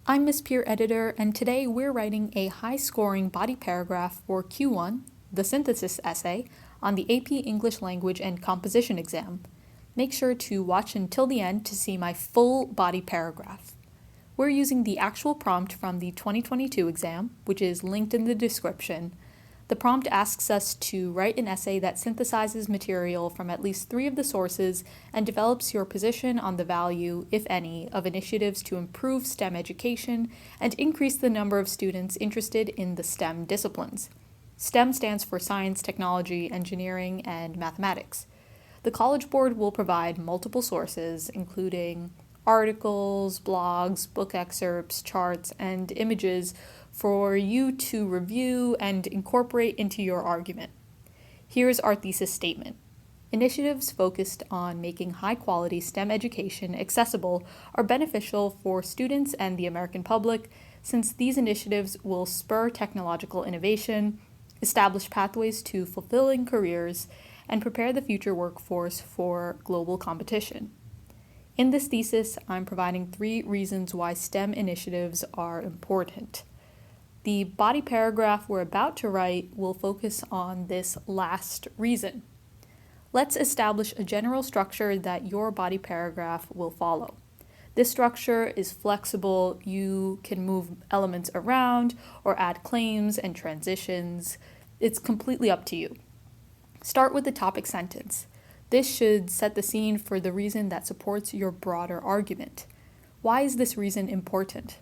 I'm Miss Peer Editor, and today we're writing a high-scoring body paragraph for Q1, the synthesis essay, on the AP English Language and Composition exam. Make sure to watch until the end to see my full body paragraph. We're using the actual prompt from the 2022 exam, which is linked in the description. The prompt asks us to write an essay that synthesizes material from at least 3 of the sources and develops your position on the value, if any, of initiatives to improve STEM education and increase the number of students interested in the STEM disciplines. STEM stands for science, technology, engineering, and mathematics. The College Board will provide multiple sources, including articles, blogs, book excerpts, charts, and images for you to review and incorporate into your argument. Here's our thesis statement. Initiatives focused on making high-quality STEM education accessible are beneficial for students and the American public, since these initiatives will spur technological innovation, establish pathways to fulfilling careers, and prepare the future workforce for global competition. In this thesis, I'm providing 3 reasons why STEM initiatives are important. The body paragraph we're about to write will focus on this last reason. Let's establish a general structure that your body paragraph will follow. This structure is flexible. You can move elements around or add claims and transitions. It's completely up to you. Start with the topic sentence. This should set the scene for the reason that supports your broader argument. Why is this reason important?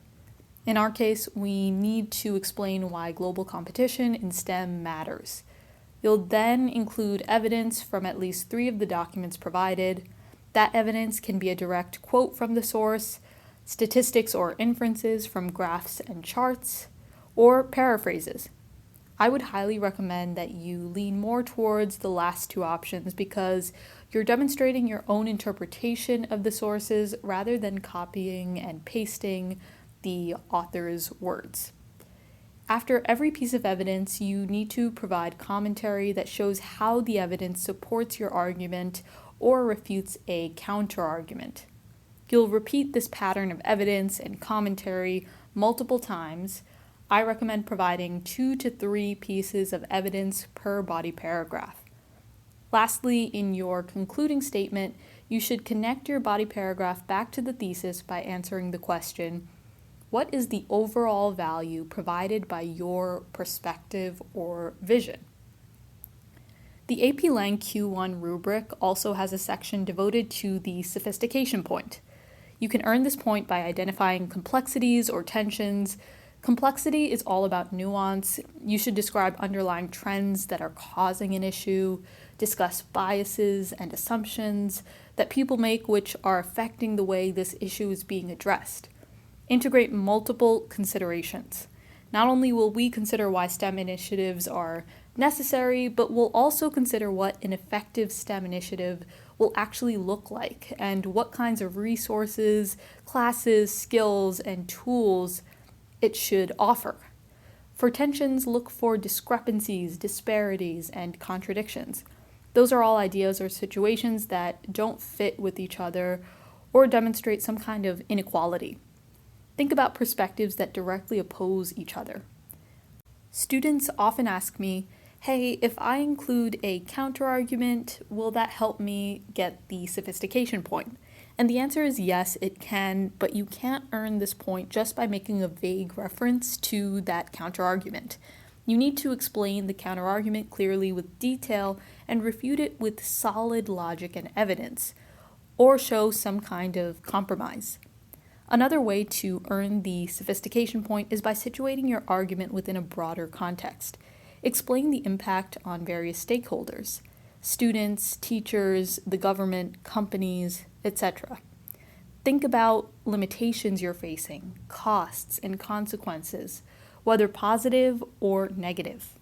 In our case, we need to explain why global competition in STEM matters. You'll then include evidence from at least 3 of the documents provided. That evidence can be a direct quote from the source, statistics or inferences from graphs and charts, or paraphrases. I would highly recommend that you lean more towards the last 2 options because you're demonstrating your own interpretation of the sources rather than copying and pasting the author's words. After every piece of evidence, you need to provide commentary that shows how the evidence supports your argument or refutes a counter-argument. You'll repeat this pattern of evidence and commentary multiple times. I recommend providing 2 to 3 pieces of evidence per body paragraph. Lastly, in your concluding statement, you should connect your body paragraph back to the thesis by answering the question, what is the overall value provided by your perspective or vision? The AP Lang Q1 rubric also has a section devoted to the sophistication point. You can earn this point by identifying complexities or tensions. Complexity is all about nuance. You should describe underlying trends that are causing an issue, discuss biases and assumptions that people make which are affecting the way this issue is being addressed. Integrate multiple considerations. Not only will we consider why STEM initiatives are necessary, but we'll also consider what an effective STEM initiative will actually look like and what kinds of resources, classes, skills, and tools it should offer. For tensions, look for discrepancies, disparities, and contradictions. Those are all ideas or situations that don't fit with each other or demonstrate some kind of inequality. Think about perspectives that directly oppose each other. Students often ask me, hey, if I include a counterargument, will that help me get the sophistication point? And the answer is yes, it can, but you can't earn this point just by making a vague reference to that counterargument. You need to explain the counterargument clearly with detail and refute it with solid logic and evidence, or show some kind of compromise. Another way to earn the sophistication point is by situating your argument within a broader context. Explain the impact on various stakeholders, students, teachers, the government, companies, etc. Think about limitations you're facing, costs, and consequences, whether positive or negative.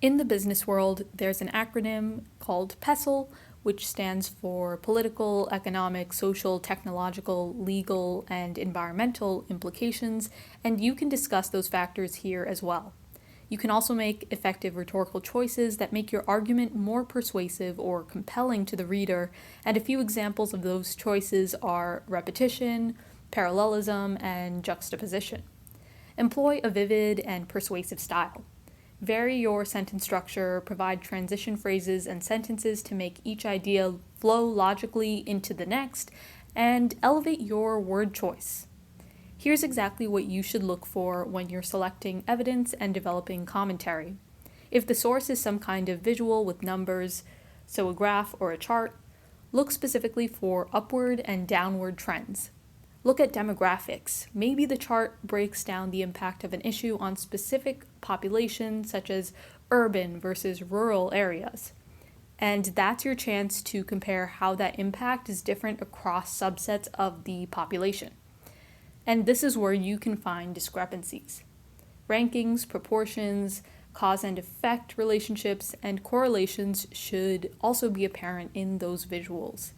In the business world, there's an acronym called PESTLE, which stands for Political, Economic, Social, Technological, Legal, and Environmental Implications, and you can discuss those factors here as well. You can also make effective rhetorical choices that make your argument more persuasive or compelling to the reader, and a few examples of those choices are repetition, parallelism, and juxtaposition. Employ a vivid and persuasive style. Vary your sentence structure, provide transition phrases and sentences to make each idea flow logically into the next, and elevate your word choice. Here's exactly what you should look for when you're selecting evidence and developing commentary. If the source is some kind of visual with numbers, so a graph or a chart, look specifically for upward and downward trends. Look at demographics. Maybe the chart breaks down the impact of an issue on specific populations, such as urban versus rural areas. And that's your chance to compare how that impact is different across subsets of the population. And this is where you can find discrepancies. Rankings, proportions, cause and effect relationships, and correlations should also be apparent in those visuals.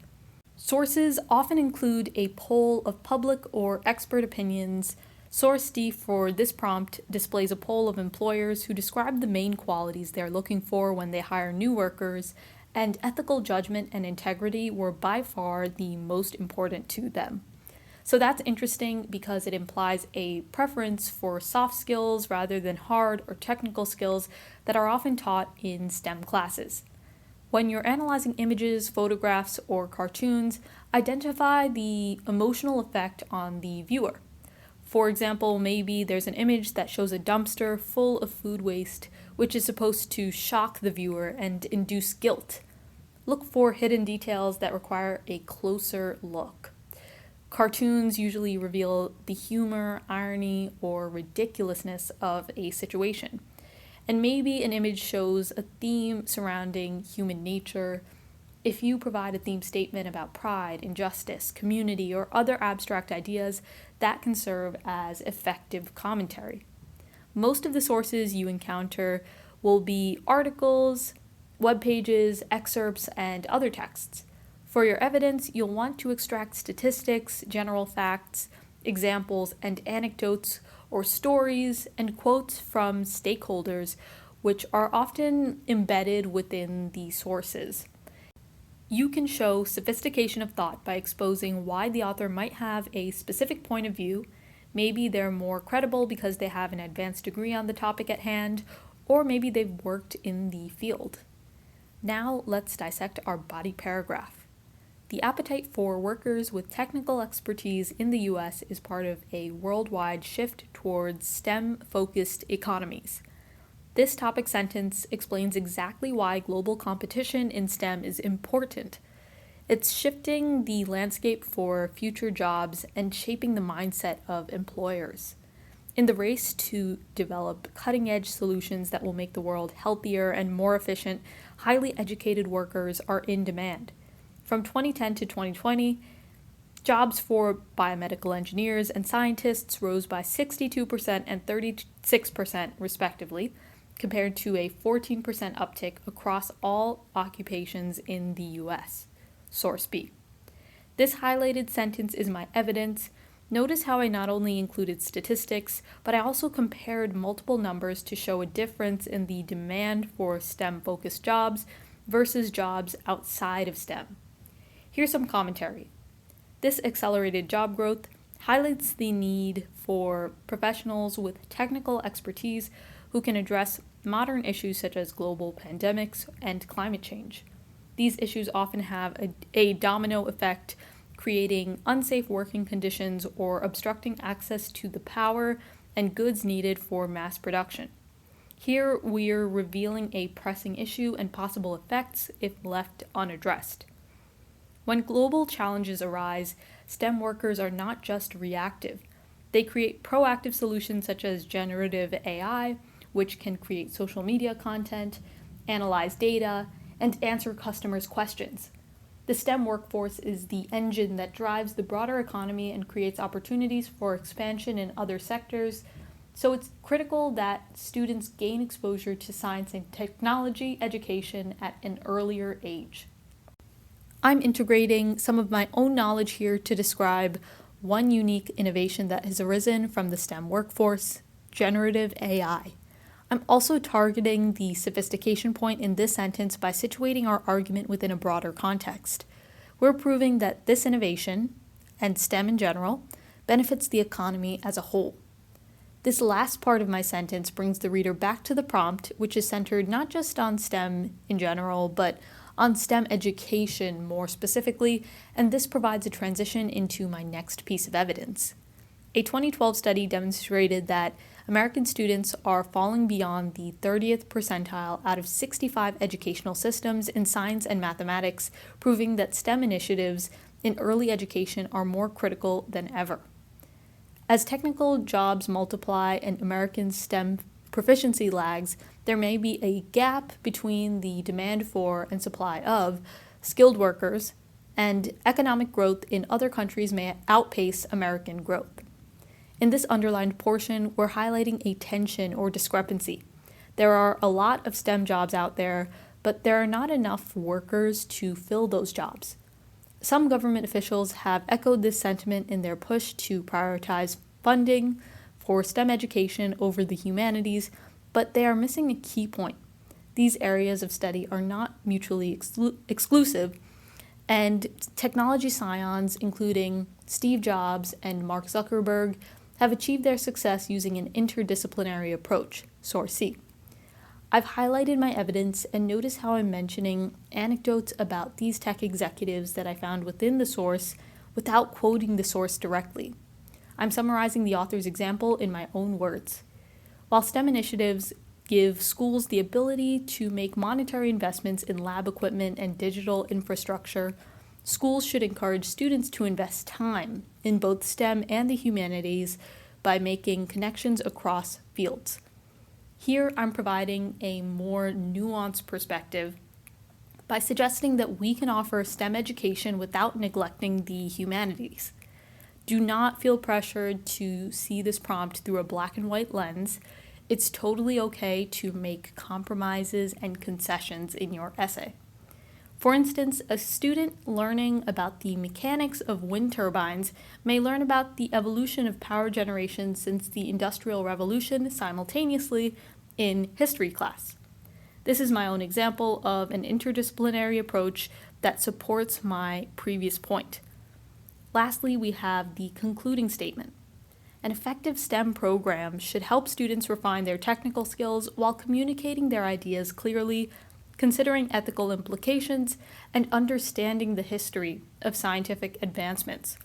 Sources often include a poll of public or expert opinions. Source D for this prompt displays a poll of employers who describe the main qualities they're looking for when they hire new workers, and ethical judgment and integrity were by far the most important to them. So that's interesting because it implies a preference for soft skills rather than hard or technical skills that are often taught in STEM classes. When you're analyzing images, photographs, or cartoons, identify the emotional effect on the viewer. For example, maybe there's an image that shows a dumpster full of food waste, which is supposed to shock the viewer and induce guilt. Look for hidden details that require a closer look. Cartoons usually reveal the humor, irony, or ridiculousness of a situation. And maybe an image shows a theme surrounding human nature. If you provide a theme statement about pride, injustice, community, or other abstract ideas, that can serve as effective commentary. Most of the sources you encounter will be articles, web pages, excerpts, and other texts. For your evidence, you'll want to extract statistics, general facts, examples, and anecdotes, or stories and quotes from stakeholders, which are often embedded within the sources. You can show sophistication of thought by exposing why the author might have a specific point of view. Maybe they're more credible because they have an advanced degree on the topic at hand, or maybe they've worked in the field. Now let's dissect our body paragraph. The appetite for workers with technical expertise in the US is part of a worldwide shift towards STEM-focused economies. This topic sentence explains exactly why global competition in STEM is important. It's shifting the landscape for future jobs and shaping the mindset of employers. In the race to develop cutting-edge solutions that will make the world healthier and more efficient, highly educated workers are in demand. From 2010 to 2020, jobs for biomedical engineers and scientists rose by 62% and 36% respectively, compared to a 14% uptick across all occupations in the US. Source B. This highlighted sentence is my evidence. Notice how I not only included statistics, but I also compared multiple numbers to show a difference in the demand for STEM-focused jobs versus jobs outside of STEM. Here's some commentary. This accelerated job growth highlights the need for professionals with technical expertise who can address modern issues such as global pandemics and climate change. These issues often have a domino effect, creating unsafe working conditions or obstructing access to the power and goods needed for mass production. Here, we're revealing a pressing issue and possible effects if left unaddressed. When global challenges arise, STEM workers are not just reactive. They create proactive solutions such as generative AI, which can create social media content, analyze data, and answer customers' questions. The STEM workforce is the engine that drives the broader economy and creates opportunities for expansion in other sectors, so it's critical that students gain exposure to science and technology education at an earlier age. I'm integrating some of my own knowledge here to describe one unique innovation that has arisen from the STEM workforce, generative AI. I'm also targeting the sophistication point in this sentence by situating our argument within a broader context. We're proving that this innovation, and STEM in general, benefits the economy as a whole. This last part of my sentence brings the reader back to the prompt, which is centered not just on STEM in general, but on STEM education more specifically, and this provides a transition into my next piece of evidence. A 2012 study demonstrated that American students are falling beyond the 30th percentile out of 65 educational systems in science and mathematics, proving that STEM initiatives in early education are more critical than ever. As technical jobs multiply and American STEM proficiency lags, there may be a gap between the demand for and supply of skilled workers, and economic growth in other countries may outpace American growth. In this underlined portion, we're highlighting a tension or discrepancy. There are a lot of STEM jobs out there, but there are not enough workers to fill those jobs. Some government officials have echoed this sentiment in their push to prioritize funding for STEM education over the humanities, but they are missing a key point. These areas of study are not mutually exclusive, and technology scions, including Steve Jobs and Mark Zuckerberg, have achieved their success using an interdisciplinary approach, Source C. I've highlighted my evidence and notice how I'm mentioning anecdotes about these tech executives that I found within the source without quoting the source directly. I'm summarizing the author's example in my own words. While STEM initiatives give schools the ability to make monetary investments in lab equipment and digital infrastructure, schools should encourage students to invest time in both STEM and the humanities by making connections across fields. Here, I'm providing a more nuanced perspective by suggesting that we can offer STEM education without neglecting the humanities. Do not feel pressured to see this prompt through a black and white lens. It's totally okay to make compromises and concessions in your essay. For instance, a student learning about the mechanics of wind turbines may learn about the evolution of power generation since the Industrial Revolution simultaneously in history class. This is my own example of an interdisciplinary approach that supports my previous point. Lastly, we have the concluding statement. An effective STEM program should help students refine their technical skills while communicating their ideas clearly, considering ethical implications, and understanding the history of scientific advancements.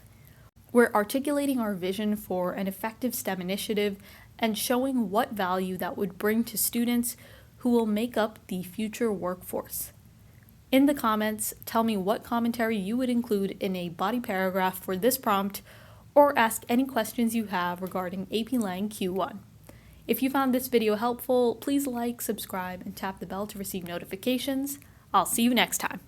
We're articulating our vision for an effective STEM initiative and showing what value that would bring to students who will make up the future workforce. In the comments, tell me what commentary you would include in a body paragraph for this prompt, or ask any questions you have regarding AP Lang Q1. If you found this video helpful, please like, subscribe, and tap the bell to receive notifications. I'll see you next time.